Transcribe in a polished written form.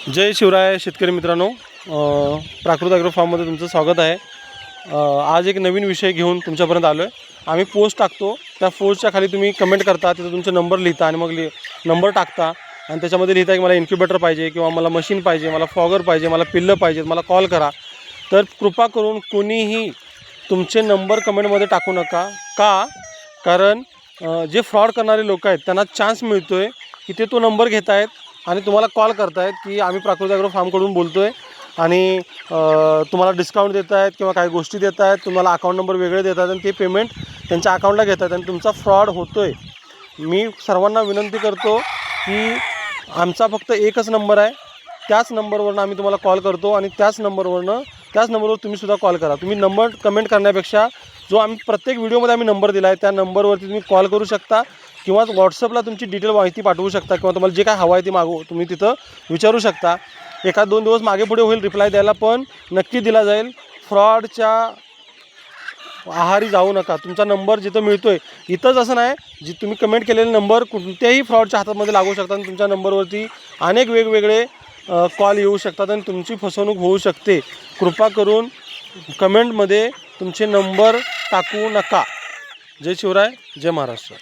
जय शिवराय शेतकरी मित्रांनो, प्राकृत ॲग्रो फार्ममध्ये तुमचं स्वागत आहे। आज एक नवीन विषय घेऊन तुमच्यापर्यंत आलो आहे। आम्ही पोस्ट टाकतो, त्या पोस्टच्या खाली तुम्ही कमेंट करता, तिथे तुमचे नंबर लिहिता आणि मग नंबर टाकता आणि त्याच्यामध्ये लिहिता की मला इन्क्युबेटर पाहिजे किंवा मला मशीन पाहिजे, मला फॉगर पाहिजे, मला पिल्लं पाहिजेत, मला कॉल करा। तर कृपा करून कोणीही तुमचे नंबर कमेंटमध्ये टाकू नका। का? कारण जे फ्रॉड करणारे लोक आहेत त्यांना चान्स मिळतो आहे की ते तो नंबर घेत आहेत आणि तुम्हाला कॉल करतायत की आम्ही प्राकृत ॲग्रो फार्मकडून बोलतोय आणि तुम्हाला डिस्काउंट देत आहेत किंवा काही गोष्टी देत आहेत, तुम्हाला अकाउंट नंबर वेगळे देतात आणि ते पेमेंट त्यांच्या अकाउंटला घेतात आणि तुमचा फ्रॉड होतोय। मी सर्वांना विनंती करतो की आमचा फक्त एकच नंबर आहे, त्याच नंबरवरून आम्ही तुम्हाला कॉल करतो आणि त्याच नंबरवर तुम्ही सुद्धा कॉल करा। तुम्ही नंबर कमेंट करण्यापेक्षा जो आम्ही प्रत्येक व्हिडिओमध्ये आम्ही नंबर दिला आहे त्या नंबरवरती तुम्ही कॉल करू शकता किंवा व्हॉट्सअपला तुमची डिटेल माहिती पाठवू शकता किंवा तुम्हाला जे काय हवं आहे ते तुम्ही तिथं विचारू शकता। एका दोन दिवस मागे पुढे होईल रिप्लाय द्यायला, पण नक्की दिला जाईल। फ्रॉडच्या आहारी जाऊ नका। तुमचा नंबर जिथं मिळतोय इथंच असं नाही, जी तुम्ही कमेंट केलेले नंबर कोणत्याही फ्रॉडच्या हातामध्ये लागू शकतात आणि तुमच्या नंबरवरती अनेक वेगवेगळे कॉल येऊ शकतात आणि तुमची फसवणूक होऊ शकते। कृपा करून कमेंटमध्ये तुमचे नंबर टाकू नका। जय शिवराय, जय महाराष्ट्र।